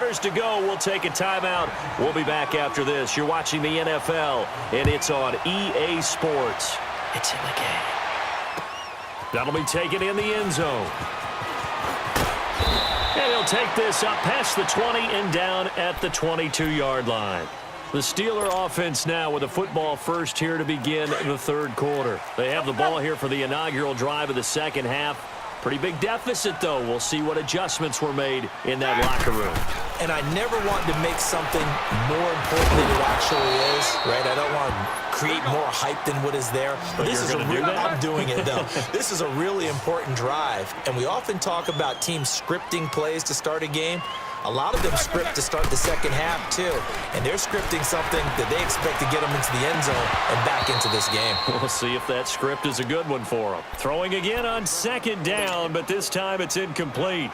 quarters to go. We'll take a timeout. We'll be back after this. You're watching the NFL, and it's on EA Sports. It's in the game. That'll be taken in the end zone. And he'll take this up past the 20 and down at the 22-yard line. The Steeler offense now with a football first here to begin the third quarter. They have the ball here for the inaugural drive of the second half. Pretty big deficit, though. We'll see what adjustments were made in that locker room. And I never want to make something more important than it actually is, right? I don't want to create more hype than what is there. But this is I'm doing it, though. This is a really important drive. And we often talk about teams scripting plays to start a game. A lot of them script to start the second half, too. And they're scripting something that they expect to get them into the end zone and back into this game. We'll see if that script is a good one for them. Throwing again on second down, but this time it's incomplete.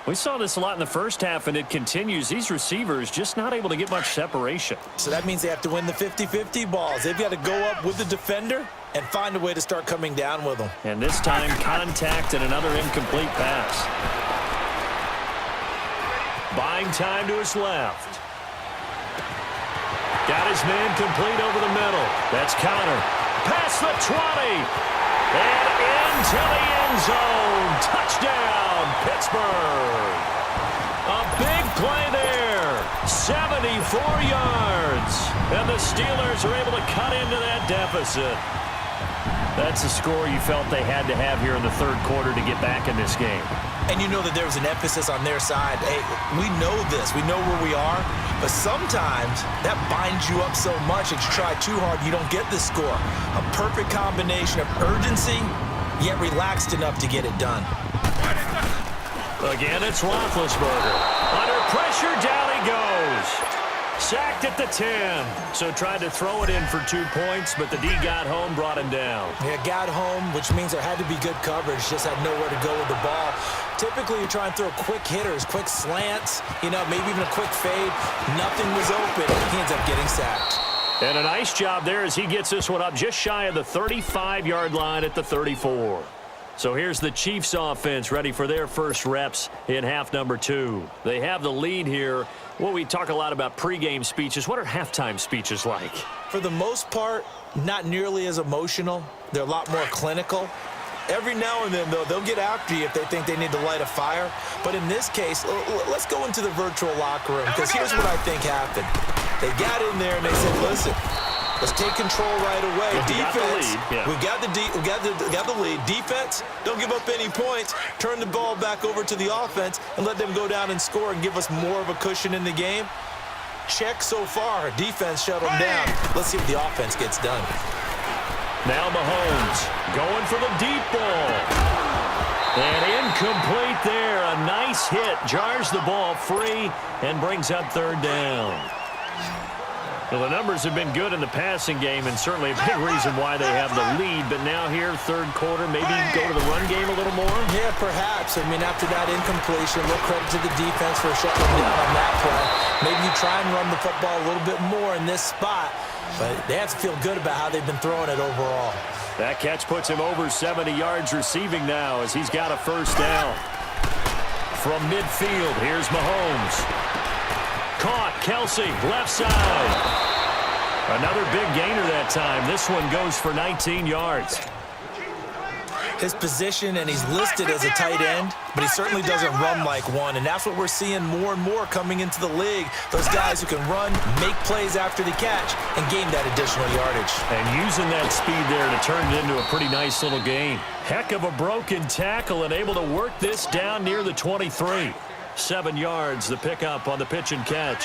We saw this a lot in the first half, and it continues. These receivers just not able to get much separation. So that means they have to win the 50-50 balls. They've got to go up with the defender and find a way to start coming down with them. And this time, contact and another incomplete pass. Buying time to his left. Got his man complete over the middle. That's Connor. Past the 20. And into the end zone. Touchdown, Pittsburgh. A big play there. 74 yards. And the Steelers are able to cut into that deficit. That's a score you felt they had to have here in the third quarter to get back in this game. And you know that there was an emphasis on their side. Hey, we know this. We know where we are. But sometimes that binds you up so much that you try too hard, you don't get the score. A perfect combination of urgency, yet relaxed enough to get it done. Again, it's Roethlisberger. Under pressure, down he goes. Sacked at the 10. So tried to throw it in for 2 points, but the D got home, brought him down. Yeah, got home, which means there had to be good coverage. Just had nowhere to go with the ball. Typically, you try and throw quick hitters, quick slants, maybe even a quick fade. Nothing was open. He ends up getting sacked. And a nice job there as he gets this one up just shy of the 35-yard line at the 34. So here's the Chiefs offense ready for their first reps in half number 2. They have the lead here. Well, we talk a lot about pregame speeches. What are halftime speeches like? For the most part, not nearly as emotional. They're a lot more clinical. Every now and then, though, they'll get after you if they think they need to light a fire. But in this case, let's go into the virtual locker room, because here's what I think happened. They got in there and they said, listen, let's take control right away. Defense, we got the lead. Defense, don't give up any points. Turn the ball back over to the offense and let them go down and score and give us more of a cushion in the game. Check so far. Defense shut them down. Let's see if the offense gets done. Now Mahomes going for the deep ball. And incomplete there. A nice hit. Jars the ball free and brings up third down. Well, the numbers have been good in the passing game, and certainly a big reason why they have the lead. But now here, third quarter, maybe go to the run game a little more? Yeah, perhaps. I mean, after that incompletion, a little credit to the defense for shutting them down on that play. Maybe you try and run the football a little bit more in this spot, but they have to feel good about how they've been throwing it overall. That catch puts him over 70 yards receiving now as he's got a first down. From midfield, here's Mahomes. Caught, Kelsey, left side. Another big gainer that time. This one goes for 19 yards. His position, and he's listed as a tight end, but he certainly doesn't run like one, and that's what we're seeing more and more coming into the league. Those guys who can run, make plays after the catch, and gain that additional yardage. And using that speed there to turn it into a pretty nice little gain. Heck of a broken tackle and able to work this down near the 23. 7 yards, the pickup on the pitch and catch.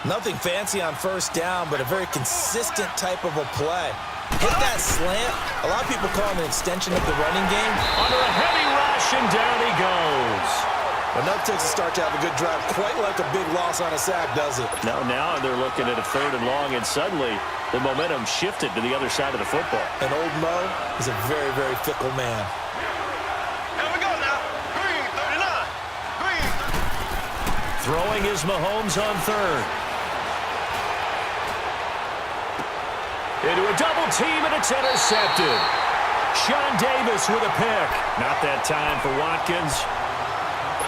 Nothing fancy on first down, but a very consistent type of a play. Hit that slant. A lot of people call it an extension of the running game. Under a heavy rush, and down he goes. Enough takes a start to have a good drive. Quite like a big loss on a sack, does it? Now they're looking at a third and long, and suddenly the momentum shifted to the other side of the football. And old Mo is a very, very fickle man. Throwing is Mahomes on third. Into a double team, and it's intercepted. Sean Davis with a pick. Not that time for Watkins.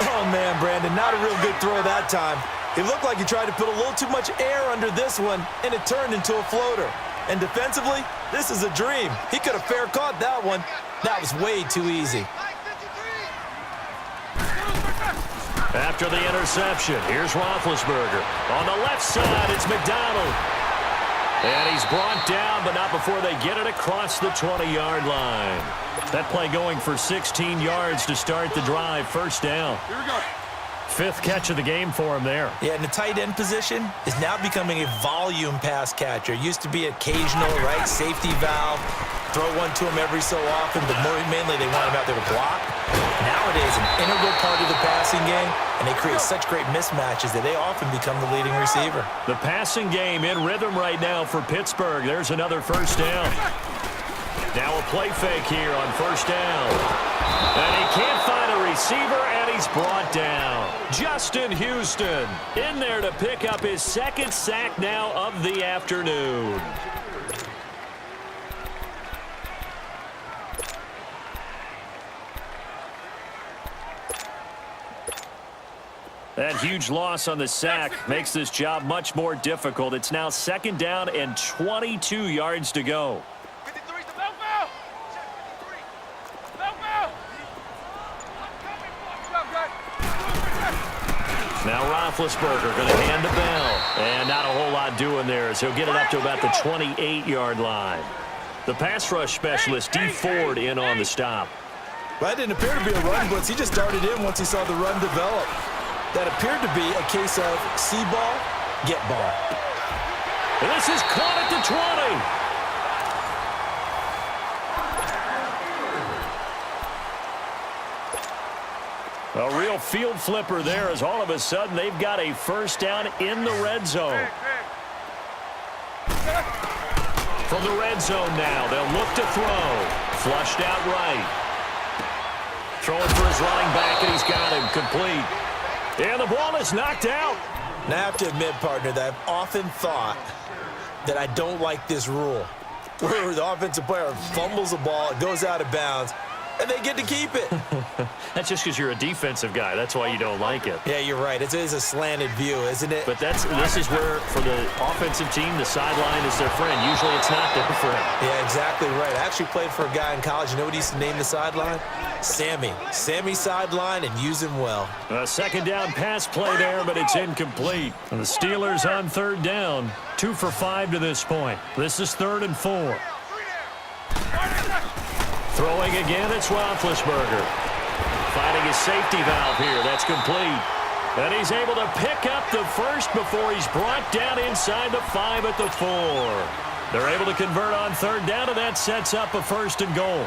Oh, man, Brandon, not a real good throw that time. It looked like he tried to put a little too much air under this one, and it turned into a floater. And defensively, this is a dream. He could have fair caught that one. That was way too easy. After the interception, here's Roethlisberger. On the left side, it's McDonald. And he's brought down, but not before they get it across the 20-yard line. That play going for 16 yards to start the drive. First down. Here we go. Fifth catch of the game for him there. Yeah, and the tight end position is now becoming a volume pass catcher. Used to be occasional, right, safety valve, throw one to him every so often, but mainly they want him out there to block. Nowadays, an integral part of the passing game, and they create such great mismatches that they often become the leading receiver. The passing game in rhythm right now for Pittsburgh. There's another first down. Now a play fake here on first down. And he can't find a receiver, and he's brought down. Justin Houston in there to pick up his second sack now of the afternoon. That huge loss on the sack makes this job much more difficult. It's now second down and 22 yards to go. Now Roethlisberger going to hand the bell. And not a whole lot doing there as he'll get it up to about the 28-yard line. The pass rush specialist, D. Ford, in on the stop. That didn't appear to be a run blitz. He just darted in once he saw the run develop. That appeared to be a case of see ball, get ball. And this is caught at the 20. A real field flipper there as all of a sudden they've got a first down in the red zone. From the red zone now, they'll look to throw. Flushed out right. Throwing for his running back, and he's got him complete. And the ball is knocked out. Now, I have to admit, partner, that I've often thought that I don't like this rule, where the offensive player fumbles the ball, it goes out of bounds, and they get to keep it. That's just because you're a defensive guy. That's why you don't like it. Yeah, you're right. It is a slanted view, isn't it? But this is where, for the offensive team, the sideline is their friend. Usually it's not their friend. Yeah, exactly right. I actually played for a guy in college. You know what he used to name the sideline? Sammy. Sammy sideline, and use him well. A second down pass play there, but it's incomplete. And the Steelers on third down. 2 for 5 to this point. This is 3rd and 4. Throwing again, it's Roethlisberger. Finding his safety valve here. That's complete. And he's able to pick up the first before he's brought down inside the 5 at the 4. They're able to convert on third down, and that sets up a 1st and goal.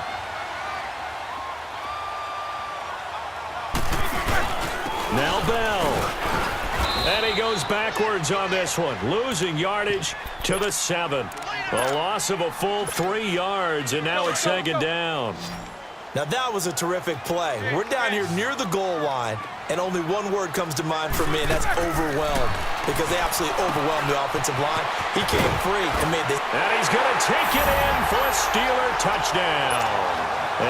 Now Bell. And he goes backwards on this one, losing yardage to the 7. A loss of a full 3 yards, and now it's second down. Now that was a terrific play. We're down here near the goal line, and only one word comes to mind for me, and that's overwhelmed, because they absolutely overwhelmed the offensive line. He came free and made this. And he's going to take it in for a Steeler touchdown.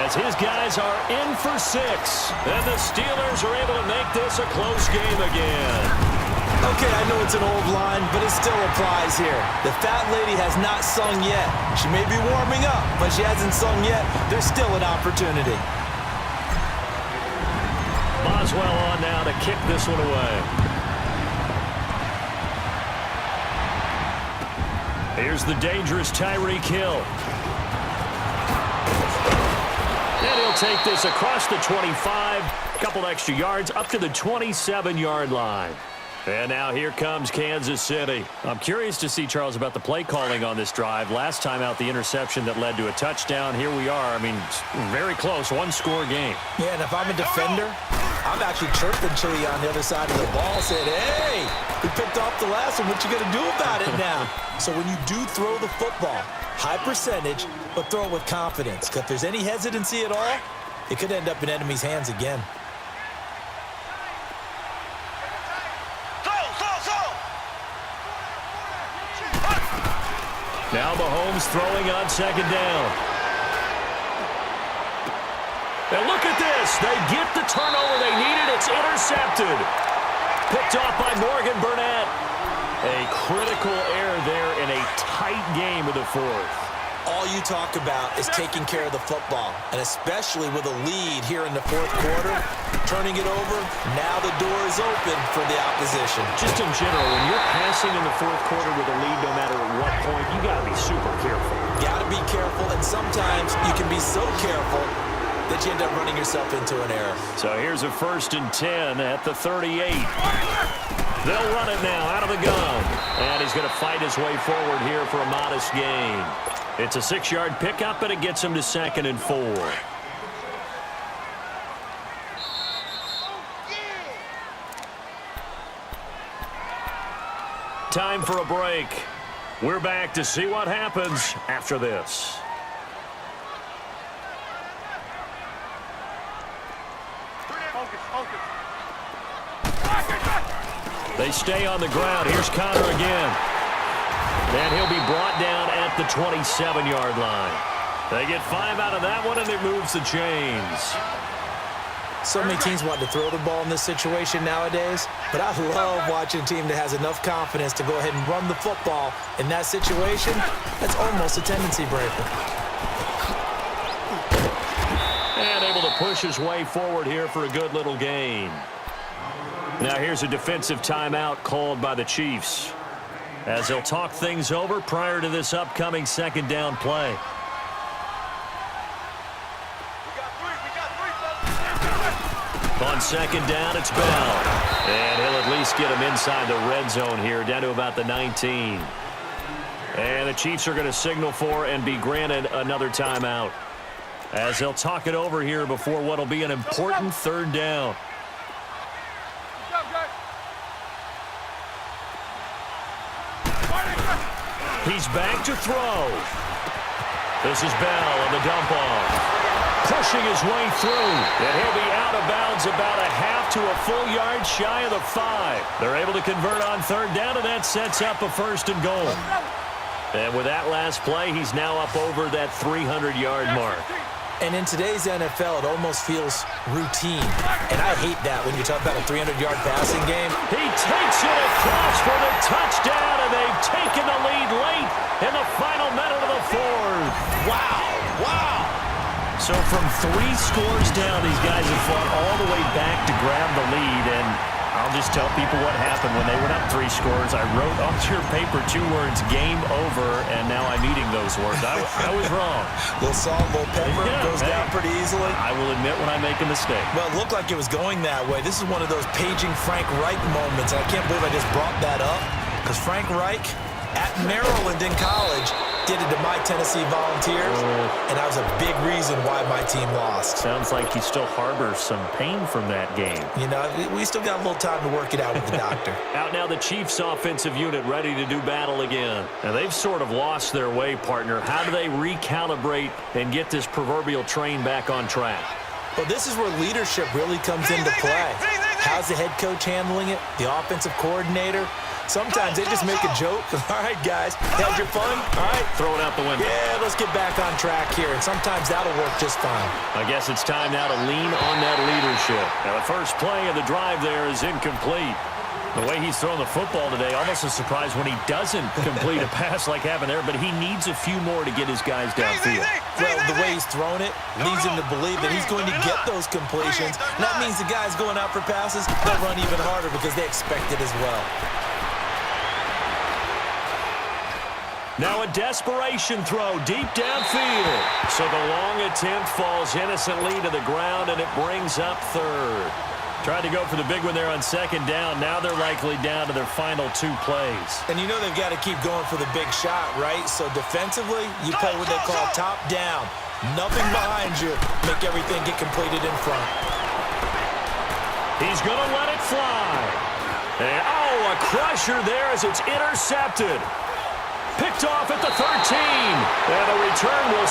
As his guys are in for 6, and the Steelers are able to make this a close game again. Okay, I know it's an old line, but it still applies here. The fat lady has not sung yet. She may be warming up, but she hasn't sung yet. There's still an opportunity. Boswell on now to kick this one away. Here's the dangerous Tyreek Hill. And he'll take this across the 25, a couple extra yards, up to the 27-yard line. And now here comes Kansas City. I'm curious to see, Charles, about the play calling on this drive. Last time out, the interception that led to a touchdown. Here we are. I mean, very close, one-score game. Yeah, and if I'm a defender, I'm actually chirping Chili on the other side of the ball, saying, hey, we picked off the last one. What you going to do about it now? So when you do throw the football, high percentage, but throw it with confidence. Because if there's any hesitancy at all, it could end up in enemy's hands again. Now Mahomes throwing on second down. And look at this. They get the turnover they needed. It's intercepted. Picked off by Morgan Burnett. A critical error there in a tight game of the fourth. All you talk about is taking care of the football, and especially with a lead here in the fourth quarter, turning it over, now the door is open for the opposition. Just in general, when you're passing in the fourth quarter with a lead, no matter at what point, you got to be super careful. Got to be careful, and sometimes you can be so careful that you end up running yourself into an error. So here's a 1st and 10 at the 38. They'll run it now out of the gun. And he's going to fight his way forward here for a modest gain. It's a 6-yard pickup, and it gets him to 2nd and 4. Time for a break. We're back to see what happens after this. They stay on the ground. Here's Connor again. And he'll be brought down at the 27-yard line. They get 5 out of that one, and it moves the chains. So many teams want to throw the ball in this situation nowadays, but I love watching a team that has enough confidence to go ahead and run the football in that situation. That's almost a tendency breaker. And able to push his way forward here for a good little gain. Now here's a defensive timeout called by the Chiefs, as they'll talk things over prior to this upcoming 2nd down play. On 2nd down, it's Bell. And he'll at least get him inside the red zone here, down to about the 19. And the Chiefs are going to signal for and be granted another timeout, as they'll talk it over here before what will be an important 3rd down. He's back to throw. This is Bell on the dump off. Pushing his way through. And he'll be out of bounds about a half to a full yard shy of the 5. They're able to convert on 3rd down, and that sets up a 1st and goal. And with that last play, he's now up over that 300-yard mark. And in today's NFL, it almost feels routine. And I hate that when you talk about a 300-yard passing game. He takes it across for the touchdown, and they've taken the lead late in the final minute of the 4th. Wow, wow. So from 3 scores down, these guys have fought all the way back to grab the lead, and I'll just tell people what happened when they went up 3 scores. I wrote onto your paper 2 words, game over, and now I'm eating those words. I was wrong. Little salt, little pepper, goes down pretty easily. I will admit when I make a mistake. Well, it looked like it was going that way. This is one of those paging Frank Reich moments, and I can't believe I just brought that up, because Frank Reich at Maryland in college did it to my Tennessee Volunteers, and that was a big reason why my team lost. Sounds like he still harbors some pain from that game. You know, we still got a little time to work it out with the doctor. Out now the Chiefs offensive unit ready to do battle again. Now they've sort of lost their way, partner. How do they recalibrate and get this proverbial train back on track? Well, this is where leadership really comes into play. How's the head coach handling it? The offensive coordinator? Sometimes they just make a joke. All right, guys, had your fun? All right. Throw it out the window. Yeah, let's get back on track here. And sometimes that'll work just fine. I guess it's time now to lean on that leadership. Now, the first play of the drive there is incomplete. The way he's thrown the football today, almost a surprise when he doesn't complete a pass like happened there, but he needs a few more to get his guys downfield. Well, the way he's thrown it leads him to believe that he's going to get those completions. And that means the guys going out for passes, they'll run even harder because they expect it as well. Now a desperation throw deep downfield. So the long attempt falls innocently to the ground, and it brings up 3rd. Tried to go for the big one there on 2nd down. Now they're likely down to their final 2 plays. And you know they've got to keep going for the big shot, right? So defensively, you play what they call top down. Nothing behind you. Make everything get completed in front. He's going to let it fly. And, a crusher there as it's intercepted. Picked off at the 13. And the return will